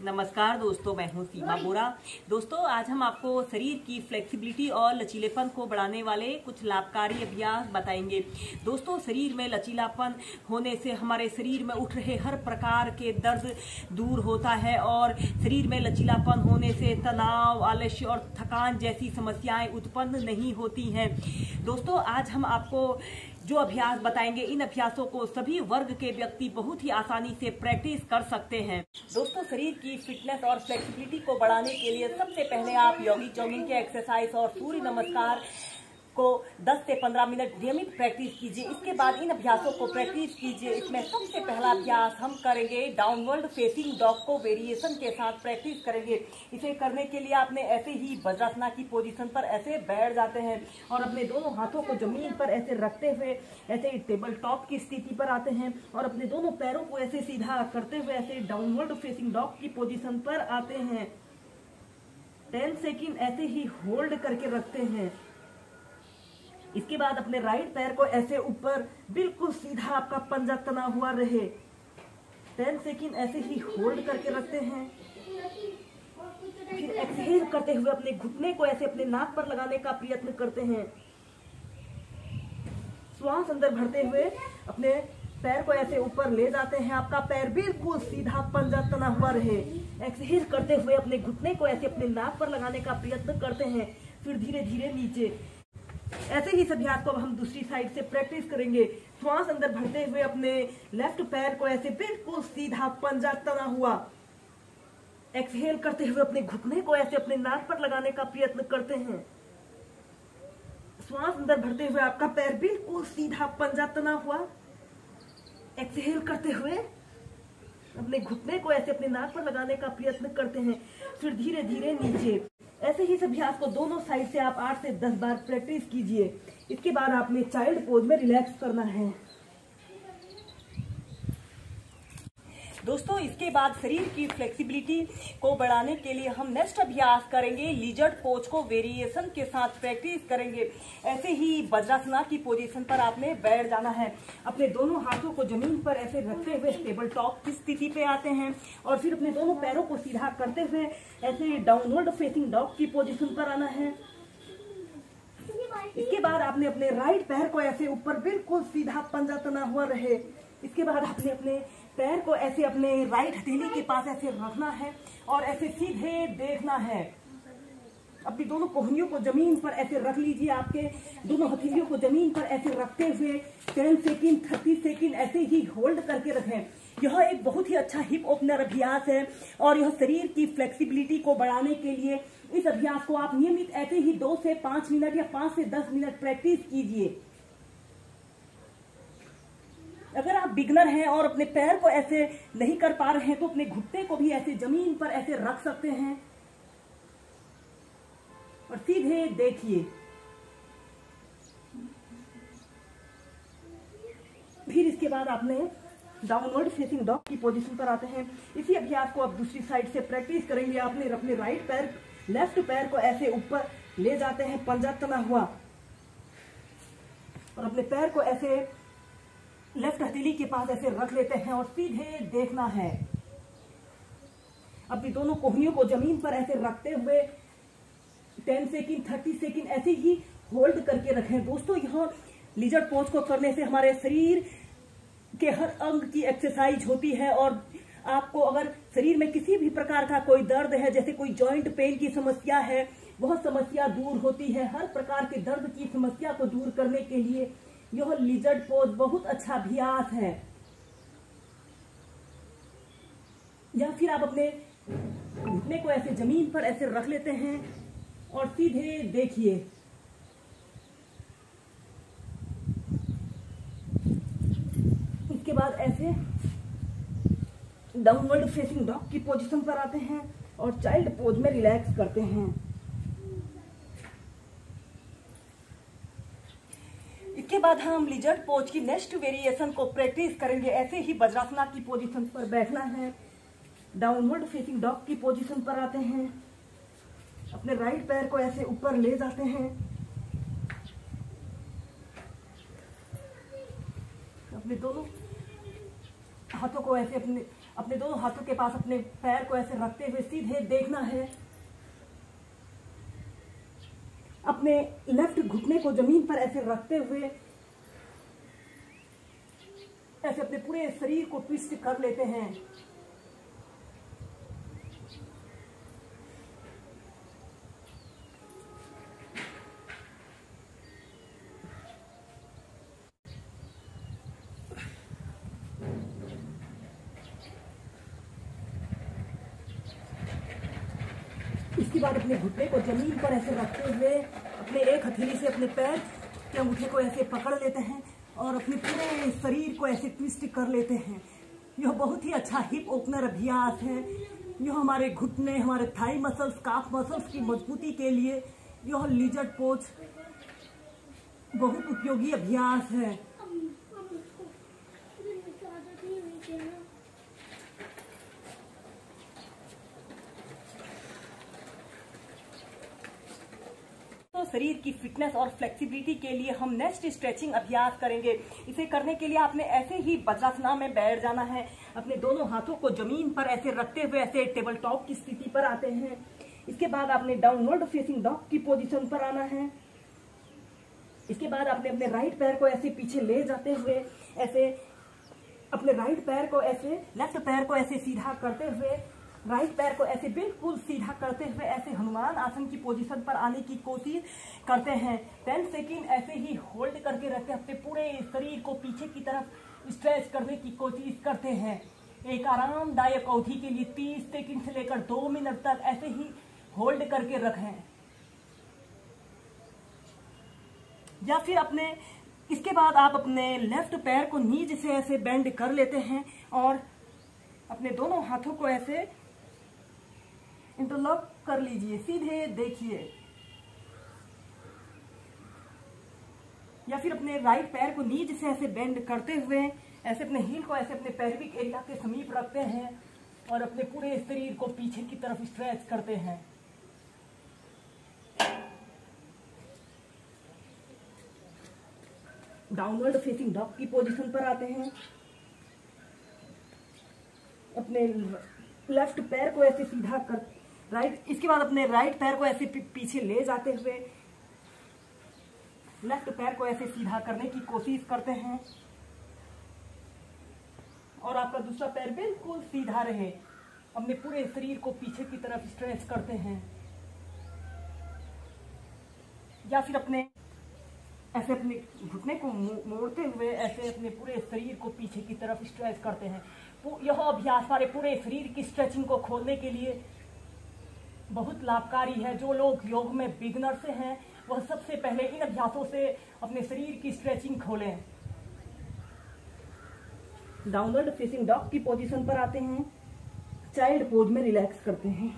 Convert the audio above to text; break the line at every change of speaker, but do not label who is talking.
नमस्कार दोस्तों, मैं हूं सीमा बोरा। दोस्तों, आज हम आपको शरीर की फ्लेक्सिबिलिटी और लचीलेपन को बढ़ाने वाले कुछ लाभकारी अभ्यास बताएंगे। दोस्तों, शरीर में लचीलापन होने से हमारे शरीर में उठ रहे हर प्रकार के दर्द दूर होता है और शरीर में लचीलापन होने से तनाव, आलस्य और थकान जैसी समस्याएं उत्पन्न नहीं होती हैं। दोस्तों, आज हम आपको जो अभ्यास बताएंगे, इन अभ्यासों को सभी वर्ग के व्यक्ति बहुत ही आसानी से प्रैक्टिस कर सकते हैं। दोस्तों, शरीर की फिटनेस और फ्लेक्सिबिलिटी को बढ़ाने के लिए सबसे पहले आप योगी जॉगिंग के एक्सरसाइज और सूर्य नमस्कार को 10 से 15 मिनट नियमित प्रैक्टिस कीजिए। इसके बाद इन अभ्यासों को प्रैक्टिस कीजिए। इसमें सबसे पहला अभ्यास हम करेंगे डाउनवर्ड फेसिंग डॉग को वेरिएशन के साथ प्रैक्टिस करेंगे। इसे करने के लिए आपने ऐसे ही वज्रासना की पोजीशन पर ऐसे बैठ जाते हैं और अपने दोनों हाथों को जमीन पर ऐसे रखते हुए ऐसे टेबल टॉप की स्थिति पर आते हैं और अपने दोनों पैरों को ऐसे सीधा करते हुए ऐसे डाउनवर्ड फेसिंग डॉग की पोजीशन पर आते हैं। 10 सेकेंड ऐसे ही होल्ड करके रखते हैं। इसके बाद अपने राइट पैर को ऐसे ऊपर बिल्कुल सीधा आपका पंजा तना हुआ रहे। 10 सेकेंड ऐसे ही होल्ड करके रखते हैं। फिर एक्सहेल करते हुए अपने घुटने को ऐसे अपने नाक पर लगाने का प्रयत्न करते हैं। श्वास अंदर भरते हुए अपने पैर को ऐसे ऊपर ले जाते हैं। आपका पैर बिल्कुल सीधा पंजा तना हुआ रहे। एक्सहेल करते हुए अपने घुटने को ऐसे अपने नाक पर लगाने का प्रयत्न करते हैं। फिर धीरे धीरे नीचे। ऐसे ही इस अभ्यास को हम दूसरी साइड से प्रैक्टिस करेंगे। श्वास अंदर भरते हुए अपने लेफ्ट पैर को ऐसे बिल्कुल सीधा पंजा तना हुआ। एक्सहेल करते हुए अपने घुटने को ऐसे अपने नाक पर लगाने का प्रयत्न करते हैं। श्वास अंदर भरते हुए आपका पैर बिल्कुल सीधा पंजा तना हुआ। एक्सहेल करते हुए अपने घुटने को ऐसे अपने नाक पर लगाने का प्रयत्न करते हैं। फिर धीरे धीरे नीचे। ऐसे ही इस अभ्यास को दोनों साइड से आप 8 से 10 बार प्रैक्टिस कीजिए। इसके बाद आपने चाइल्ड पोज में रिलैक्स करना है। दोस्तों, इसके बाद शरीर की फ्लेक्सिबिलिटी को बढ़ाने के लिए हम नेक्स्ट अभ्यास करेंगे लिजर्ड पोज को वेरिएशन के साथ प्रैक्टिस करेंगे। ऐसे ही वज्रासना की पोजीशन पर आपने बैठ जाना है। अपने दोनों हाथों को जमीन पर ऐसे रखते हुए टेबल टॉप की स्थिति पे आते हैं और फिर अपने दोनों पैरों को सीधा करते हुए ऐसे डाउनवर्ड फेसिंग डॉग की पोजीशन पर आना है। इसके बाद आपने अपने राइट पैर को ऐसे ऊपर बिल्कुल सीधा पंजा तना हुआ रहे। इसके बाद आपने अपने पैर को ऐसे अपने राइट हथेली के पास ऐसे रखना है और ऐसे सीधे देखना है। अपनी दोनों कोहनियों को जमीन पर ऐसे रख लीजिए। आपके दोनों हथेलियों को जमीन पर ऐसे रखते हुए 10 सेकेंड 30 सेकेंड ऐसे ही होल्ड करके रखें। यह एक बहुत ही अच्छा हिप ओपनर अभ्यास है और यह शरीर की फ्लेक्सिबिलिटी को बढ़ाने के लिए इस अभ्यास को आप नियमित ऐसे ही 2 से 5 मिनट या 5 से 10 मिनट प्रैक्टिस कीजिए। अगर आप बिगनर हैं और अपने पैर को ऐसे नहीं कर पा रहे हैं तो अपने घुटने को भी ऐसे जमीन पर ऐसे रख सकते हैं और सीधे देखिए। फिर इसके बाद आपने डाउनवर्ड फेसिंग डॉग की पोजीशन पर आते हैं। इसी अभ्यास को आप दूसरी साइड से प्रैक्टिस करेंगे। आपने अपने राइट पैर लेफ्ट पैर को ऐसे ऊपर ले जाते हैं पंजा तना हुआ और अपने पैर को ऐसे लेफ्ट हथेली के पास ऐसे रख लेते हैं और सीधे देखना है। अपनी दोनों कोहनियों को जमीन पर ऐसे रखते हुए 10 सेकेंड 30 सेकेंड ऐसे ही होल्ड करके रखें। दोस्तों, यह लिजर्ड पोज को करने से हमारे शरीर के हर अंग की एक्सरसाइज होती है और आपको अगर शरीर में किसी भी प्रकार का कोई दर्द है, जैसे कोई जॉइंट पेन की समस्या है, वह समस्या दूर होती है। हर प्रकार के दर्द की समस्या को दूर करने के लिए यह लिजर्ड पोज बहुत अच्छा अभ्यास है। या फिर आप अपने घुटने को ऐसे जमीन पर ऐसे रख लेते हैं और सीधे देखिए। इसके बाद ऐसे डाउनवर्ड फेसिंग डॉग की पोजीशन पर आते हैं और चाइल्ड पोज में रिलैक्स करते हैं। इसके बाद हम लिजर्ड पोज की नेक्स्ट वेरिएशन को प्रैक्टिस करेंगे। ऐसे ही वज्रासना की पोजीशन पर बैठना है। डाउनवर्ड फेसिंग डॉग की पोजीशन पर आते हैं। अपने राइट पैर को ऐसे ऊपर ले जाते हैं। अपने दोनों हाथों को ऐसे अपने अपने दोनों हाथों के पास अपने पैर को ऐसे रखते हुए सीधे देखना है। अपने लेफ्ट घुटने को जमीन पर ऐसे रखते हुए ऐसे अपने पूरे शरीर को ट्विस्ट कर लेते हैं। इसके बाद अपने घुटने को जमीन पर ऐसे रखते हुए अपने एक हथेली से अपने पैर के अंगूठे को ऐसे पकड़ लेते हैं और अपने पूरे शरीर को ऐसे ट्विस्ट कर लेते हैं। यह बहुत ही अच्छा हिप ओपनर अभ्यास है। यह हमारे घुटने, हमारे थाई मसल्स, काफ मसल्स की मजबूती के लिए यह लिजर्ड पोज बहुत उपयोगी अभ्यास है। तो शरीर की फिटनेस और फ्लेक्सिबिलिटी के लिए हम नेक्स्ट स्ट्रेचिंग अभ्यास करेंगे। इसे करने के लिए आपने ऐसे ही वज्रासन में बैठ जाना है। अपने दोनों हाथों को जमीन पर ऐसे रखते हुए ऐसे टेबल टॉप की स्थिति पर आते हैं। इसके बाद आपने डाउनवर्ड फेसिंग डॉग की पोजीशन पर आना है। इसके बाद आपने अपने राइट पैर को ऐसे पीछे ले जाते हुए ऐसे अपने राइट पैर को ऐसे लेफ्ट पैर को ऐसे सीधा करते हुए राइट पैर को ऐसे बिल्कुल सीधा करते हुए ऐसे हनुमान आसन की पोजीशन पर आने की कोशिश करते हैं। 10 सेकंड ऐसे ही होल्ड करके रखते हैं। अपने पूरे शरीर को पीछे की तरफ स्ट्रेच करने की कोशिश करते हैं। एक आरामदायक अवधि के लिए 30 सेकंड से लेकर 2 मिनट तक ऐसे ही होल्ड करके रखें। या फिर अपने इसके बाद आप अपने लेफ्ट पैर को नीचे से ऐसे बेंड कर लेते हैं और अपने दोनों हाथों को ऐसे इंटरलॉक कर लीजिए। सीधे देखिए। या फिर अपने राइट पैर को नीचे से ऐसे बेंड करते हुए ऐसे अपने हील को ऐसे अपने पैल्विक एरिया के समीप रखते हैं और अपने पूरे शरीर को पीछे की तरफ स्ट्रेच करते हैं। डाउनवर्ड फेसिंग डॉग की पोजीशन पर आते हैं। अपने लेफ्ट पैर को ऐसे सीधा कर इसके बाद अपने राइट पैर को ऐसे पीछे ले जाते हुए लेफ्ट पैर को ऐसे सीधा करने की कोशिश करते हैं और आपका दूसरा पैर बिल्कुल सीधा रहे। अपने पूरे शरीर को पीछे की तरफ स्ट्रेच करते हैं। या फिर अपने ऐसे अपने घुटने को मोड़ते हुए ऐसे अपने पूरे शरीर को पीछे की तरफ स्ट्रेच करते हैं। यह अभ्यास हमारे पूरे शरीर की स्ट्रेचिंग को खोलने के लिए बहुत लाभकारी है। जो लोग योग में बिगनर से हैं वह सबसे पहले इन अभ्यासों से अपने शरीर की स्ट्रेचिंग खोलें। डाउनवर्ड फेसिंग डॉग की पोजीशन पर आते हैं। चाइल्ड पोज में रिलैक्स करते हैं।